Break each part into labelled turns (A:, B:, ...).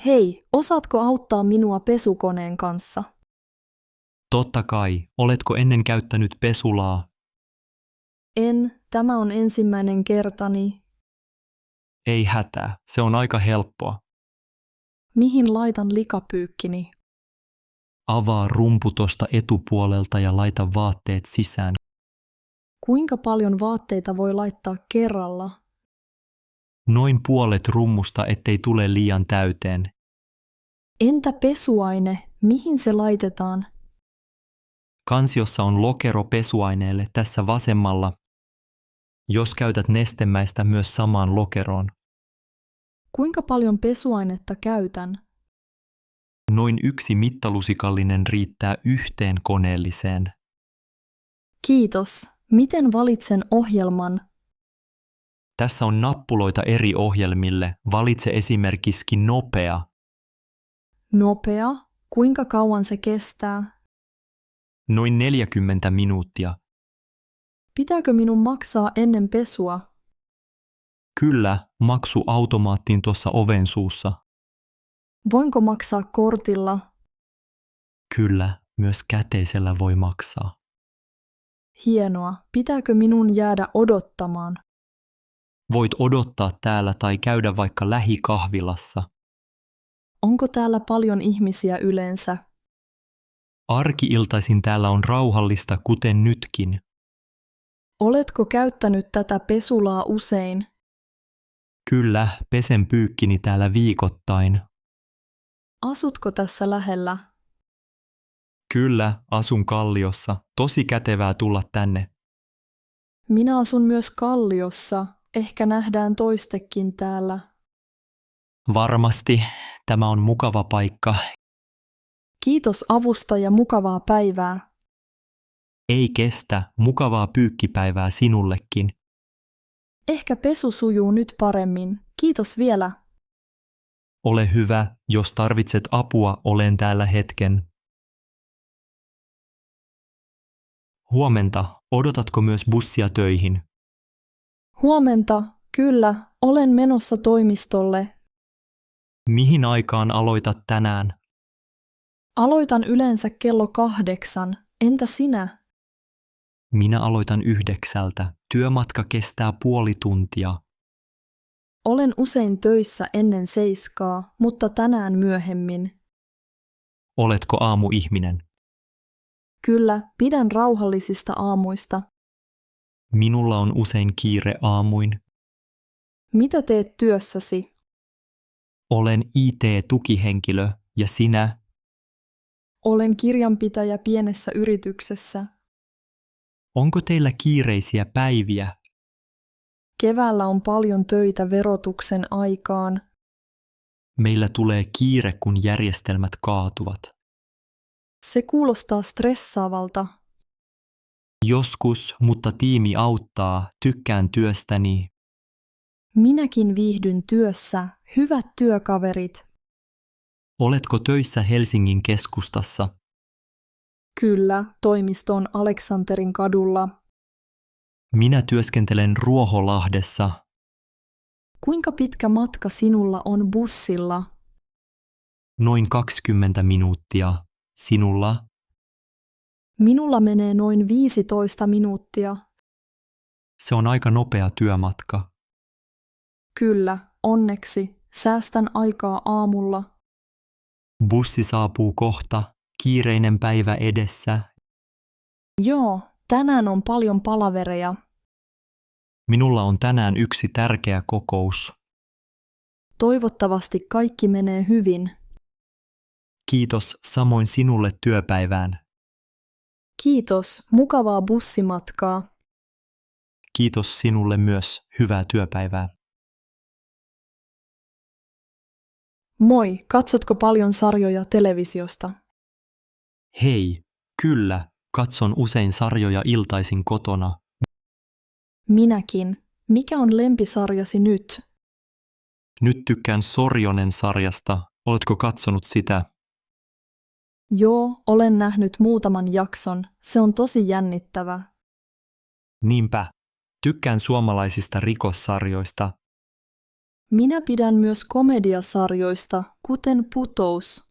A: Hei, osaatko auttaa minua pesukoneen kanssa?
B: Totta kai, oletko ennen käyttänyt pesulaa?
A: En, tämä on ensimmäinen kertani.
B: Ei hätää, se on aika helppoa.
A: Mihin laitan likapyykkini?
B: Avaa rumpu tosta etupuolelta ja laita vaatteet sisään.
A: Kuinka paljon vaatteita voi laittaa kerralla?
B: Noin puolet rummusta, ettei tule liian täyteen.
A: Entä pesuaine, mihin se laitetaan?
B: Kansiossa on lokero pesuaineelle tässä vasemmalla. Jos käytät nestemäistä myös samaan lokeroon.
A: Kuinka paljon pesuainetta käytän?
B: Noin 1 mittalusikallinen riittää yhteen koneelliseen.
A: Kiitos. Miten valitsen ohjelman?
B: Tässä on nappuloita eri ohjelmille. Valitse esimerkiksi nopea.
A: Nopea? Kuinka kauan se kestää?
B: Noin 40 minuuttia.
A: Pitääkö minun maksaa ennen pesua?
B: Kyllä, maksu automaattiin tuossa oven suussa.
A: Voinko maksaa kortilla?
B: Kyllä, myös käteisellä voi maksaa.
A: Hienoa. Pitääkö minun jäädä odottamaan?
B: Voit odottaa täällä tai käydä vaikka lähikahvilassa.
A: Onko täällä paljon ihmisiä yleensä?
B: Arki-iltaisin täällä on rauhallista, kuten nytkin.
A: Oletko käyttänyt tätä pesulaa usein?
B: Kyllä, pesen pyykkini täällä viikoittain.
A: Asutko tässä lähellä?
B: Kyllä, asun Kalliossa. Tosi kätevää tulla tänne.
A: Minä asun myös Kalliossa. Ehkä nähdään toistekin täällä.
B: Varmasti, tämä on mukava paikka.
A: Kiitos avusta ja mukavaa päivää.
B: Ei kestä, mukavaa pyykkipäivää sinullekin.
A: Ehkä pesu sujuu nyt paremmin. Kiitos vielä.
B: Ole hyvä, jos tarvitset apua, olen täällä hetken. Huomenta, odotatko myös bussia töihin?
A: Huomenta. Kyllä, olen menossa toimistolle.
B: Mihin aikaan aloitat tänään?
A: Aloitan yleensä kello 8. Entä sinä?
B: Minä aloitan 9. Työmatka kestää puoli tuntia.
A: Olen usein töissä ennen 7, mutta tänään myöhemmin.
B: Oletko aamuihminen?
A: Kyllä, pidän rauhallisista aamuista.
B: Minulla on usein kiire aamuin.
A: Mitä teet työssäsi?
B: Olen IT-tukihenkilö ja sinä?
A: Olen kirjanpitäjä pienessä yrityksessä.
B: Onko teillä kiireisiä päiviä?
A: Keväällä on paljon töitä verotuksen aikaan.
B: Meillä tulee kiire, kun järjestelmät kaatuvat.
A: Se kuulostaa stressaavalta.
B: Joskus, mutta tiimi auttaa, tykkään työstäni.
A: Minäkin viihdyn työssä. Hyvät työkaverit.
B: Oletko töissä Helsingin keskustassa?
A: Kyllä, toimisto on Aleksanterin kadulla.
B: Minä työskentelen Ruoholahdessa.
A: Kuinka pitkä matka sinulla on bussilla?
B: Noin 20 minuuttia. Sinulla?
A: Minulla menee noin 15 minuuttia.
B: Se on aika nopea työmatka.
A: Kyllä, onneksi. Säästän aikaa aamulla.
B: Bussi saapuu kohta. Kiireinen päivä edessä.
A: Joo, tänään on paljon palavereja.
B: Minulla on tänään yksi tärkeä kokous.
A: Toivottavasti kaikki menee hyvin.
B: Kiitos samoin sinulle työpäivään.
A: Kiitos, mukavaa bussimatkaa.
B: Kiitos sinulle myös. Hyvää työpäivää.
A: Moi, katsotko paljon sarjoja televisiosta?
B: Hei, kyllä, katson usein sarjoja iltaisin kotona.
A: Minäkin. Mikä on lempisarjasi nyt?
B: Nyt tykkään Sorjonen-sarjasta. Oletko katsonut sitä?
A: Joo, olen nähnyt muutaman jakson. Se on tosi jännittävä.
B: Niinpä. Tykkään suomalaisista rikossarjoista.
A: Minä pidän myös komediasarjoista, kuten Putous.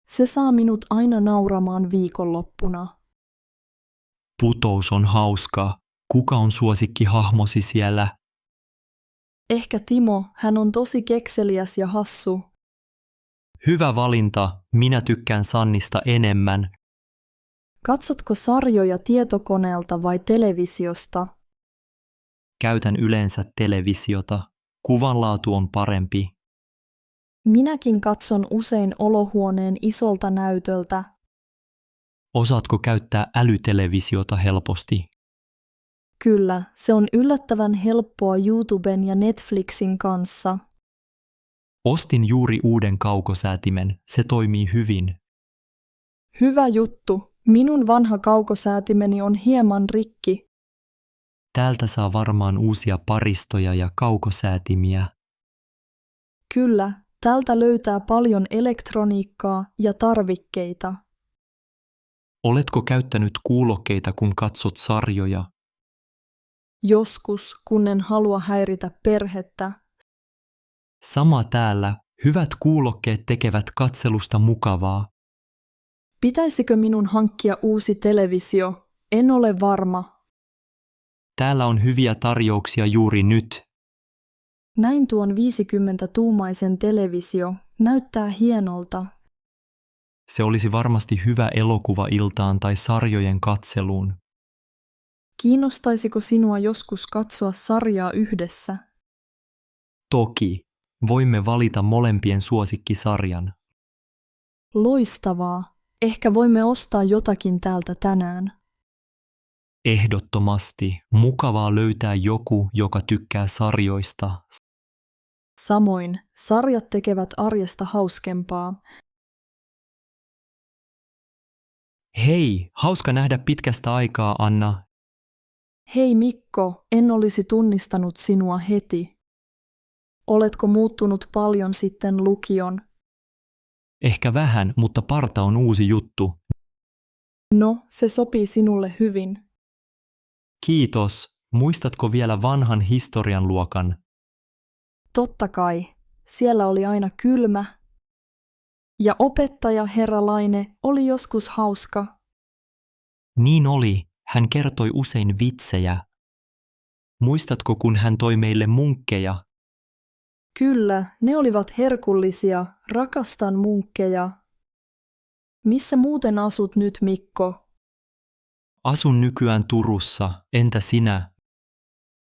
A: Se saa minut aina nauramaan viikonloppuna.
B: Putous on hauskaa. Kuka on suosikkihahmosi siellä?
A: Ehkä Timo, hän on tosi kekseliäs ja hassu.
B: Hyvä valinta. Minä tykkään Sannista enemmän.
A: Katsotko sarjoja tietokoneelta vai televisiosta?
B: Käytän yleensä televisiota. Kuvanlaatu on parempi.
A: Minäkin katson usein olohuoneen isolta näytöltä.
B: Osaatko käyttää älytelevisiota helposti?
A: Kyllä, se on yllättävän helppoa YouTuben ja Netflixin kanssa.
B: Ostin juuri uuden kaukosäätimen. Se toimii hyvin.
A: Hyvä juttu. Minun vanha kaukosäätimeni on hieman rikki.
B: Täältä saa varmaan uusia paristoja ja kaukosäätimiä.
A: Kyllä, tältä löytää paljon elektroniikkaa ja tarvikkeita.
B: Oletko käyttänyt kuulokkeita, kun katsot sarjoja?
A: Joskus, kun en halua häiritä perhettä.
B: Sama täällä. Hyvät kuulokkeet tekevät katselusta mukavaa.
A: Pitäisikö minun hankkia uusi televisio? En ole varma.
B: Täällä on hyviä tarjouksia juuri nyt.
A: Näin tuon 50-tuumaisen televisio. Näyttää hienolta.
B: Se olisi varmasti hyvä elokuva iltaan tai sarjojen katseluun.
A: Kiinnostaisiko sinua joskus katsoa sarjaa yhdessä?
B: Toki. Voimme valita molempien suosikkisarjan.
A: Loistavaa. Ehkä voimme ostaa jotakin täältä tänään.
B: Ehdottomasti. Mukavaa löytää joku, joka tykkää sarjoista.
A: Samoin, sarjat tekevät arjesta hauskempaa.
B: Hei, hauska nähdä pitkästä aikaa, Anna.
A: Hei Mikko, en olisi tunnistanut sinua heti. Oletko muuttunut paljon sitten lukion?
B: Ehkä vähän, mutta parta on uusi juttu.
A: No, se sopii sinulle hyvin.
B: Kiitos. Muistatko vielä vanhan historian luokan?
A: Totta kai, siellä oli aina kylmä. Ja opettaja herra Laine oli joskus hauska.
B: Niin oli. Hän kertoi usein vitsejä. Muistatko, kun hän toi meille munkkeja?
A: Kyllä, ne olivat herkullisia, rakastan munkkeja. Missä muuten asut nyt, Mikko?
B: Asun nykyään Turussa. Entä sinä?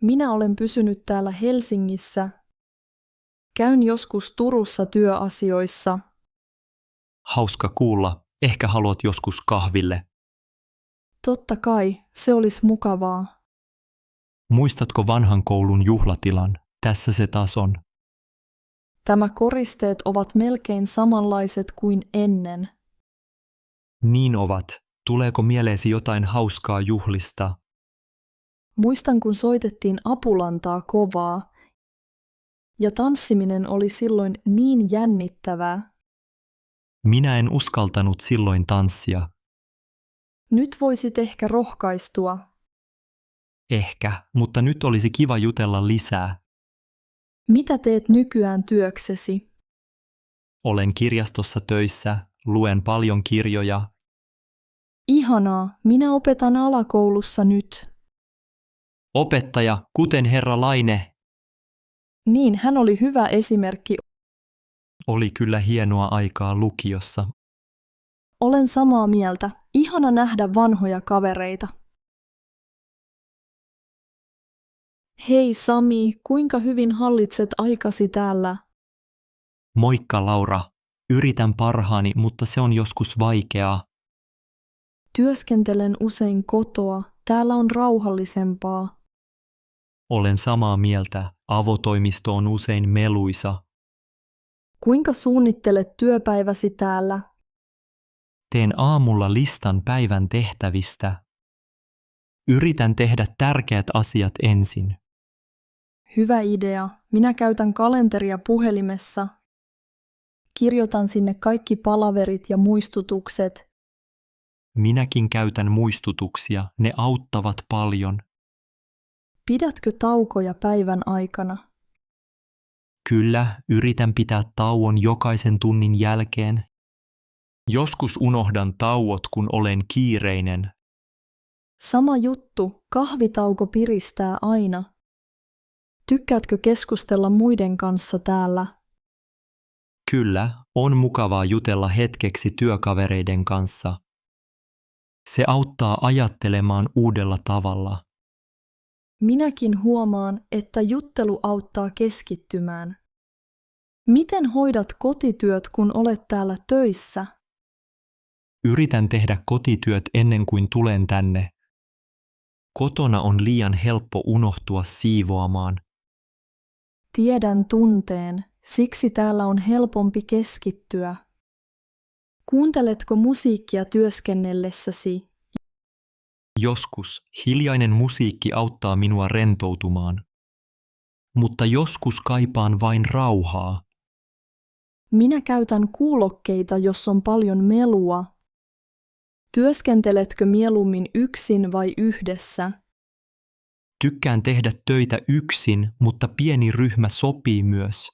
A: Minä olen pysynyt täällä Helsingissä. Käyn joskus Turussa työasioissa.
B: Hauska kuulla. Ehkä haluat joskus kahville.
A: Totta kai, se olisi mukavaa.
B: Muistatko vanhan koulun juhlatilan? Tässä se taas on.
A: Tämä koristeet ovat melkein samanlaiset kuin ennen.
B: Niin ovat. Tuleeko mieleesi jotain hauskaa juhlista?
A: Muistan, kun soitettiin apulantaa kovaa. Ja tanssiminen oli silloin niin jännittävää.
B: Minä en uskaltanut silloin tanssia.
A: Nyt voisit ehkä rohkaistua.
B: Ehkä, mutta nyt olisi kiva jutella lisää.
A: Mitä teet nykyään työksesi?
B: Olen kirjastossa töissä, luen paljon kirjoja.
A: Ihanaa, minä opetan alakoulussa nyt.
B: Opettaja, kuten herra Laine.
A: Niin, hän oli hyvä esimerkki.
B: Oli kyllä hienoa aikaa lukiossa.
A: Olen samaa mieltä. Ihana nähdä vanhoja kavereita. Hei Sami, kuinka hyvin hallitset aikasi täällä?
B: Moikka Laura. Yritän parhaani, mutta se on joskus vaikeaa.
A: Työskentelen usein kotoa. Täällä on rauhallisempaa.
B: Olen samaa mieltä. Avotoimisto on usein meluisa.
A: Kuinka suunnittelet työpäiväsi täällä?
B: Teen aamulla listan päivän tehtävistä. Yritän tehdä tärkeät asiat ensin.
A: Hyvä idea. Minä käytän kalenteria puhelimessa. Kirjoitan sinne kaikki palaverit ja muistutukset.
B: Minäkin käytän muistutuksia. Ne auttavat paljon.
A: Pidätkö taukoja päivän aikana?
B: Kyllä, yritän pitää tauon jokaisen tunnin jälkeen. Joskus unohdan tauot, kun olen kiireinen.
A: Sama juttu, kahvitauko piristää aina. Tykkäätkö keskustella muiden kanssa täällä?
B: Kyllä, on mukavaa jutella hetkeksi työkavereiden kanssa. Se auttaa ajattelemaan uudella tavalla.
A: Minäkin huomaan, että juttelu auttaa keskittymään. Miten hoidat kotityöt, kun olet täällä töissä?
B: Yritän tehdä kotityöt ennen kuin tulen tänne. Kotona on liian helppo unohtua siivoamaan.
A: Tiedän tunteen, siksi täällä on helpompi keskittyä. Kuunteletko musiikkia työskennellessäsi?
B: Joskus hiljainen musiikki auttaa minua rentoutumaan. Mutta joskus kaipaan vain rauhaa.
A: Minä käytän kuulokkeita, jos on paljon melua. Työskenteletkö mieluummin yksin vai yhdessä?
B: Tykkään tehdä töitä yksin, mutta pieni ryhmä sopii myös.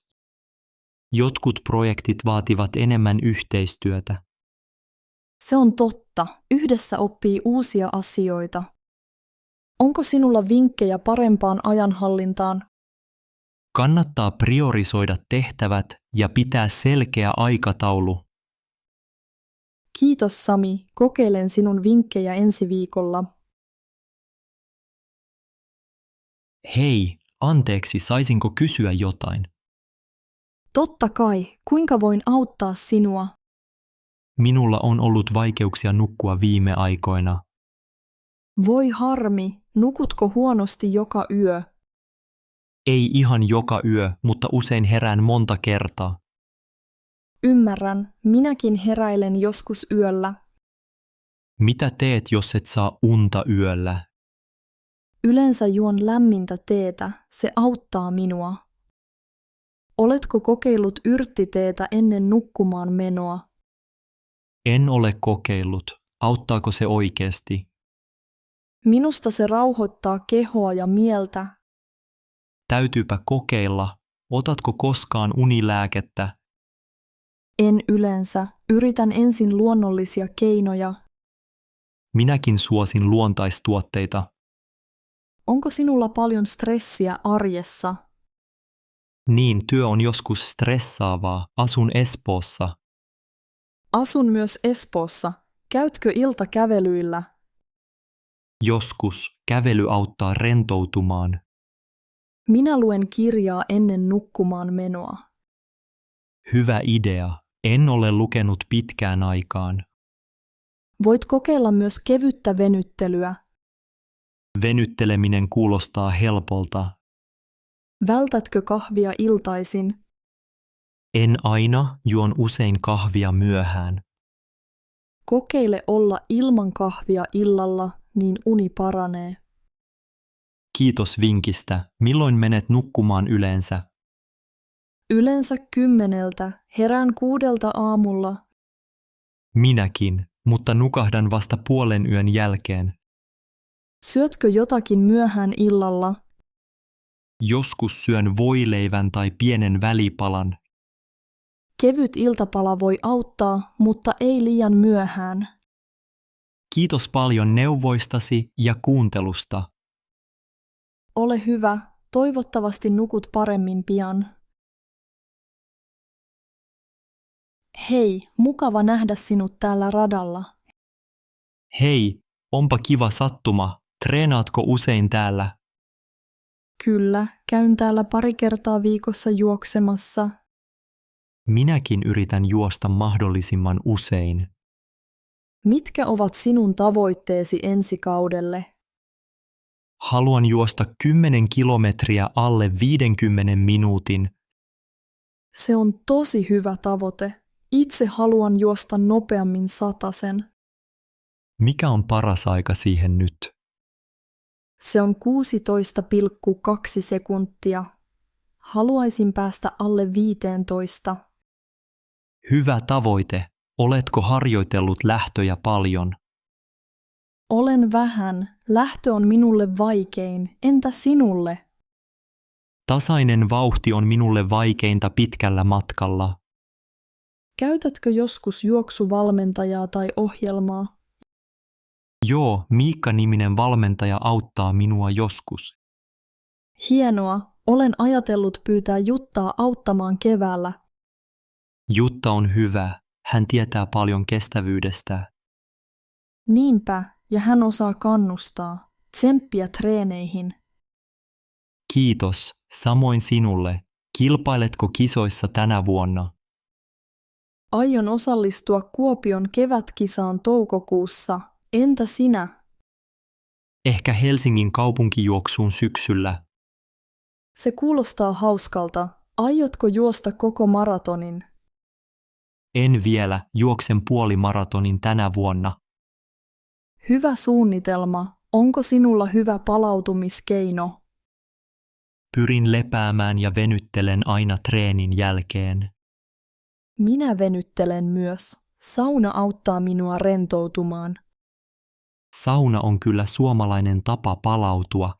B: Jotkut projektit vaativat enemmän yhteistyötä.
A: Se on totta, yhdessä oppii uusia asioita. Onko sinulla vinkkejä parempaan ajanhallintaan?
B: Kannattaa priorisoida tehtävät ja pitää selkeä aikataulu.
A: Kiitos Sami, kokeilen sinun vinkkejä ensi viikolla.
B: Hei, anteeksi, saisinko kysyä jotain?
A: Totta kai, kuinka voin auttaa sinua?
B: Minulla on ollut vaikeuksia nukkua viime aikoina.
A: Voi harmi, nukutko huonosti joka yö?
B: Ei ihan joka yö, mutta usein herään monta kertaa.
A: Ymmärrän, minäkin heräilen joskus yöllä.
B: Mitä teet, jos et saa unta yöllä?
A: Yleensä juon lämmintä teetä, se auttaa minua. Oletko kokeillut yrttiteetä ennen nukkumaan menoa?
B: En ole kokeillut. Auttaako se oikeasti?
A: Minusta se rauhoittaa kehoa ja mieltä.
B: Täytyypä kokeilla. Otatko koskaan unilääkettä?
A: En yleensä, yritän ensin luonnollisia keinoja.
B: Minäkin suosin luontaistuotteita.
A: Onko sinulla paljon stressiä arjessa?
B: Niin, työ on joskus stressaavaa. Asun Espoossa.
A: Asun myös Espoossa. Käytkö iltakävelyillä?
B: Joskus kävely auttaa rentoutumaan.
A: Minä luen kirjaa ennen nukkumaan menoa.
B: Hyvä idea. En ole lukenut pitkään aikaan.
A: Voit kokeilla myös kevyttä venyttelyä.
B: Venytteleminen kuulostaa helpolta.
A: Vältätkö kahvia iltaisin?
B: En aina, juon usein kahvia myöhään.
A: Kokeile olla ilman kahvia illalla, niin uni paranee.
B: Kiitos vinkistä. Milloin menet nukkumaan yleensä?
A: Yleensä 10, herään 6 aamulla.
B: Minäkin, mutta nukahdan vasta puolen yön jälkeen.
A: Syötkö jotakin myöhään illalla?
B: Joskus syön voileivän tai pienen välipalan.
A: Kevyt iltapala voi auttaa, mutta ei liian myöhään.
B: Kiitos paljon neuvoistasi ja kuuntelusta.
A: Ole hyvä, toivottavasti nukut paremmin pian. Hei, mukava nähdä sinut täällä radalla.
B: Hei, onpa kiva sattuma. Treenaatko usein täällä?
A: Kyllä, käyn täällä 2 kertaa viikossa juoksemassa.
B: Minäkin yritän juosta mahdollisimman usein.
A: Mitkä ovat sinun tavoitteesi ensi kaudelle?
B: Haluan juosta 10 kilometriä alle 50 minuutin.
A: Se on tosi hyvä tavoite. Itse haluan juosta nopeammin 100.
B: Mikä on paras aika siihen nyt?
A: Se on 16,2 sekuntia. Haluaisin päästä alle 15.
B: Hyvä tavoite. Oletko harjoitellut lähtöjä paljon?
A: Olen vähän. Lähtö on minulle vaikein. Entä sinulle?
B: Tasainen vauhti on minulle vaikeinta pitkällä matkalla.
A: Käytätkö joskus juoksuvalmentajaa tai ohjelmaa?
B: Joo, Miikka-niminen valmentaja auttaa minua joskus.
A: Hienoa, olen ajatellut pyytää Juttaa auttamaan keväällä.
B: Jutta on hyvä. Hän tietää paljon kestävyydestä.
A: Niinpä, ja hän osaa kannustaa. Tsemppiä treeneihin.
B: Kiitos, samoin sinulle. Kilpailetko kisoissa tänä vuonna?
A: Aion osallistua Kuopion kevätkisaan toukokuussa. Entä sinä?
B: Ehkä Helsingin kaupunkijuoksuun syksyllä.
A: Se kuulostaa hauskalta. Aiotko juosta koko maratonin?
B: En vielä, juoksen puolimaratonin tänä vuonna.
A: Hyvä suunnitelma. Onko sinulla hyvä palautumiskeino?
B: Pyrin lepäämään ja venyttelen aina treenin jälkeen.
A: Minä venyttelen myös. Sauna auttaa minua rentoutumaan.
B: Sauna on kyllä suomalainen tapa palautua.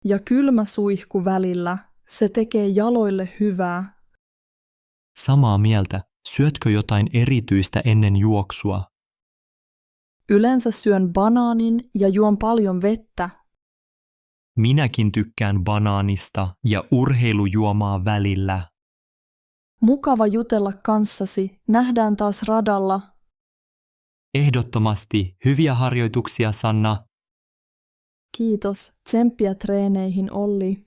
A: Ja kylmä suihku välillä. Se tekee jaloille hyvää.
B: Samaa mieltä, syötkö jotain erityistä ennen juoksua?
A: Yleensä syön banaanin ja juon paljon vettä.
B: Minäkin tykkään banaanista ja urheilujuomaa välillä.
A: Mukava jutella kanssasi. Nähdään taas radalla.
B: Ehdottomasti hyviä harjoituksia, Sanna.
A: Kiitos. Tsemppiä treeneihin, Olli.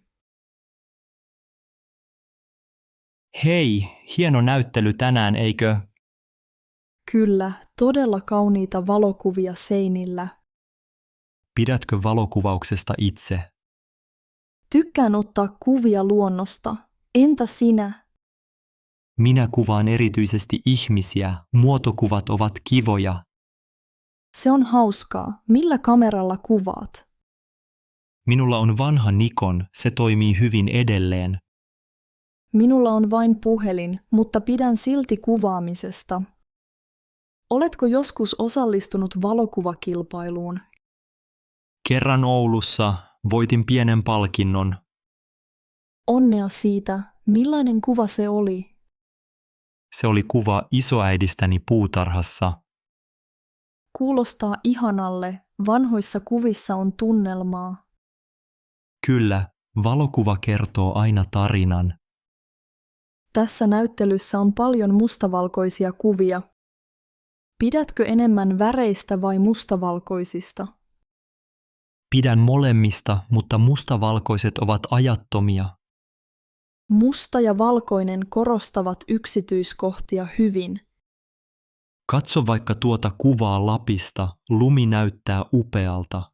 B: Hei, hieno näyttely tänään, eikö?
A: Kyllä, todella kauniita valokuvia seinillä.
B: Pidätkö valokuvauksesta itse?
A: Tykkään ottaa kuvia luonnosta. Entä sinä?
B: Minä kuvaan erityisesti ihmisiä. Muotokuvat ovat kivoja.
A: Se on hauskaa. Millä kameralla kuvaat?
B: Minulla on vanha Nikon, se toimii hyvin edelleen.
A: Minulla on vain puhelin, mutta pidän silti kuvaamisesta. Oletko joskus osallistunut valokuvakilpailuun?
B: Kerran Oulussa voitin pienen palkinnon.
A: Onnea siitä. Millainen kuva se oli?
B: Se oli kuva isoäidistäni puutarhassa.
A: Kuulostaa ihanalle. Vanhoissa kuvissa on tunnelmaa.
B: Kyllä, valokuva kertoo aina tarinan.
A: Tässä näyttelyssä on paljon mustavalkoisia kuvia. Pidätkö enemmän väreistä vai mustavalkoisista?
B: Pidän molemmista, mutta mustavalkoiset ovat ajattomia.
A: Musta ja valkoinen korostavat yksityiskohtia hyvin.
B: Katso vaikka tuota kuvaa Lapista, lumi näyttää upealta.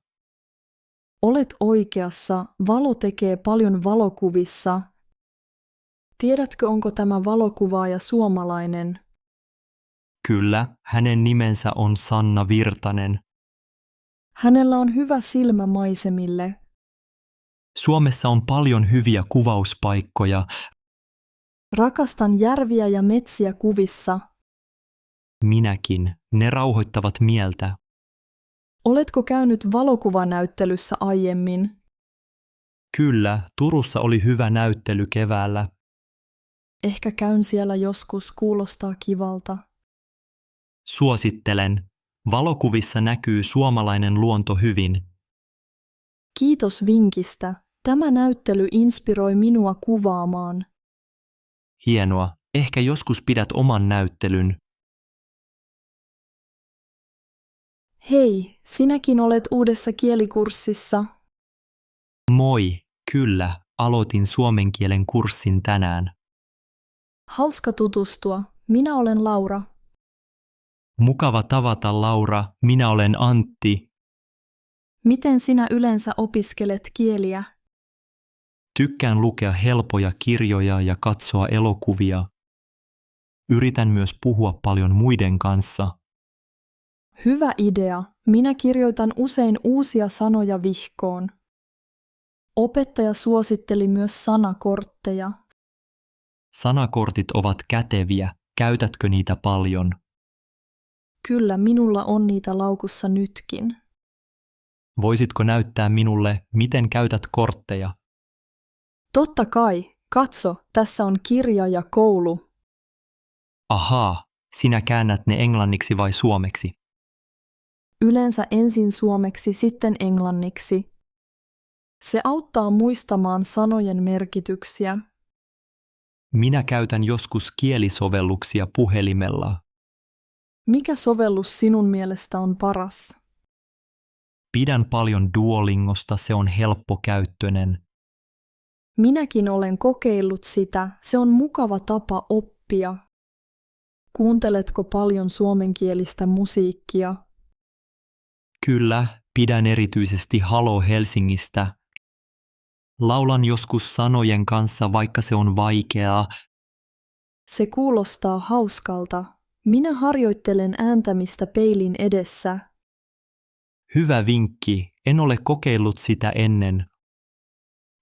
A: Olet oikeassa, valo tekee paljon valokuvissa. Tiedätkö, onko tämä valokuvaaja suomalainen?
B: Kyllä, hänen nimensä on Sanna Virtanen.
A: Hänellä on hyvä silmä maisemille.
B: Suomessa on paljon hyviä kuvauspaikkoja.
A: Rakastan järviä ja metsiä kuvissa.
B: Minäkin, ne rauhoittavat mieltä.
A: Oletko käynyt valokuvanäyttelyssä aiemmin?
B: Kyllä, Turussa oli hyvä näyttely keväällä.
A: Ehkä käyn siellä joskus, kuulostaa kivalta.
B: Suosittelen. Valokuvissa näkyy suomalainen luonto hyvin.
A: Kiitos vinkistä. Tämä näyttely inspiroi minua kuvaamaan.
B: Hienoa. Ehkä joskus pidät oman näyttelyn.
A: Hei, sinäkin olet uudessa kielikurssissa.
B: Moi, kyllä, aloitin suomen kielen kurssin tänään.
A: Hauska tutustua. Minä olen Laura.
B: Mukava tavata, Laura. Minä olen Antti.
A: Miten sinä yleensä opiskelet kieliä?
B: Tykkään lukea helpoja kirjoja ja katsoa elokuvia. Yritän myös puhua paljon muiden kanssa.
A: Hyvä idea. Minä kirjoitan usein uusia sanoja vihkoon. Opettaja suositteli myös sanakortteja.
B: Sanakortit ovat käteviä. Käytätkö niitä paljon?
A: Kyllä, minulla on niitä laukussa nytkin.
B: Voisitko näyttää minulle, miten käytät kortteja?
A: Totta kai, katso, tässä on kirja ja koulu.
B: Ahaa, sinä käännät ne englanniksi vai suomeksi?
A: Yleensä ensin suomeksi, sitten englanniksi. Se auttaa muistamaan sanojen merkityksiä.
B: Minä käytän joskus kielisovelluksia puhelimella.
A: Mikä sovellus sinun mielestä on paras?
B: Pidän paljon Duolingosta, se on helppokäyttöinen.
A: Minäkin olen kokeillut sitä, se on mukava tapa oppia. Kuunteletko paljon suomenkielistä musiikkia?
B: Kyllä, pidän erityisesti Halo Helsingistä. Laulan joskus sanojen kanssa, vaikka se on vaikeaa.
A: Se kuulostaa hauskalta. Minä harjoittelen ääntämistä peilin edessä.
B: Hyvä vinkki, en ole kokeillut sitä ennen.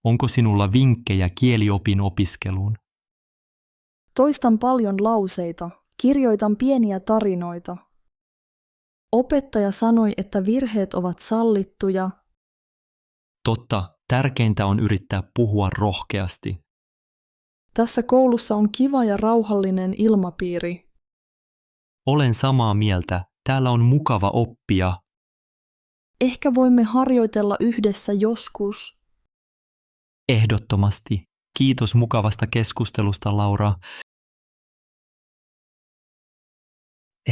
B: Onko sinulla vinkkejä kieliopin opiskeluun?
A: Toistan paljon lauseita. Kirjoitan pieniä tarinoita. Opettaja sanoi, että virheet ovat sallittuja.
B: Totta, tärkeintä on yrittää puhua rohkeasti.
A: Tässä koulussa on kiva ja rauhallinen ilmapiiri.
B: Olen samaa mieltä, täällä on mukava oppia.
A: Ehkä voimme harjoitella yhdessä joskus.
B: Ehdottomasti. Kiitos mukavasta keskustelusta, Laura.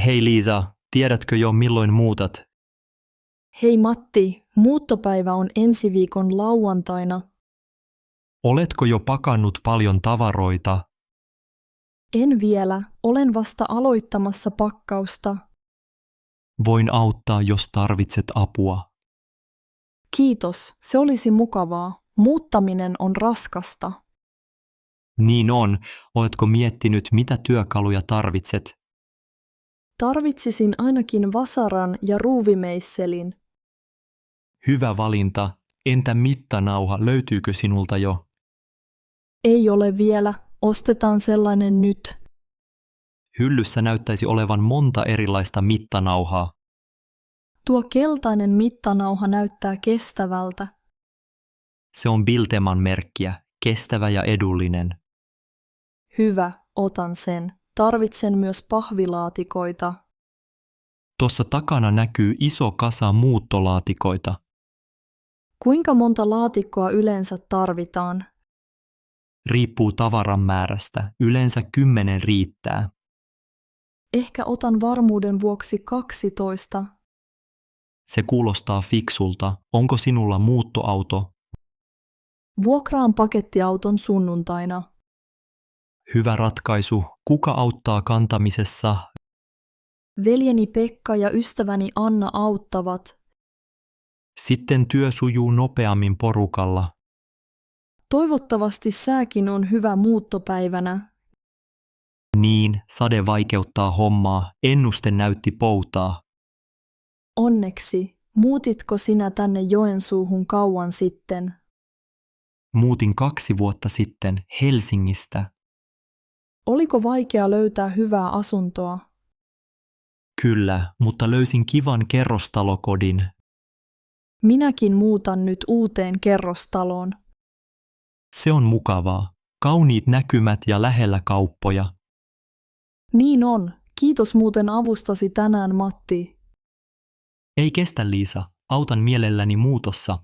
B: Hei Liisa, tiedätkö jo milloin muutat?
A: Hei Matti, muuttopäivä on ensi viikon lauantaina.
B: Oletko jo pakannut paljon tavaroita?
A: En vielä, olen vasta aloittamassa pakkausta.
B: Voin auttaa, jos tarvitset apua.
A: Kiitos, se olisi mukavaa. Muuttaminen on raskasta.
B: Niin on, oletko miettinyt, mitä työkaluja tarvitset?
A: Tarvitsisin ainakin vasaran ja ruuvimeisselin.
B: Hyvä valinta. Entä mittanauha, löytyykö sinulta jo?
A: Ei ole vielä, ostetaan sellainen nyt.
B: Hyllyssä näyttäisi olevan monta erilaista mittanauhaa.
A: Tuo keltainen mittanauha näyttää kestävältä.
B: Se on Bilteman merkkiä, kestävä ja edullinen.
A: Hyvä, otan sen. Tarvitsen myös pahvilaatikoita.
B: Tuossa takana näkyy iso kasa muuttolaatikoita.
A: Kuinka monta laatikkoa yleensä tarvitaan?
B: Riippuu tavaran määrästä, yleensä 10 riittää.
A: Ehkä otan varmuuden vuoksi 12.
B: Se kuulostaa fiksulta. Onko sinulla muuttoauto?
A: Vuokraan pakettiauton sunnuntaina.
B: Hyvä ratkaisu. Kuka auttaa kantamisessa?
A: Veljeni Pekka ja ystäväni Anna auttavat.
B: Sitten työ sujuu nopeammin porukalla.
A: Toivottavasti sääkin on hyvä muuttopäivänä.
B: Niin, sade vaikeuttaa hommaa. Ennuste näytti poutaa.
A: Onneksi, muutitko sinä tänne Joensuuhun kauan sitten?
B: Muutin 2 vuotta sitten Helsingistä.
A: Oliko vaikea löytää hyvää asuntoa?
B: Kyllä, mutta löysin kivan kerrostalokodin.
A: Minäkin muutan nyt uuteen kerrostaloon.
B: Se on mukavaa. Kauniit näkymät ja lähellä kauppoja.
A: Niin on. Kiitos muuten avustasi tänään, Matti.
B: Ei kestä, Liisa. Autan mielelläni muutossa.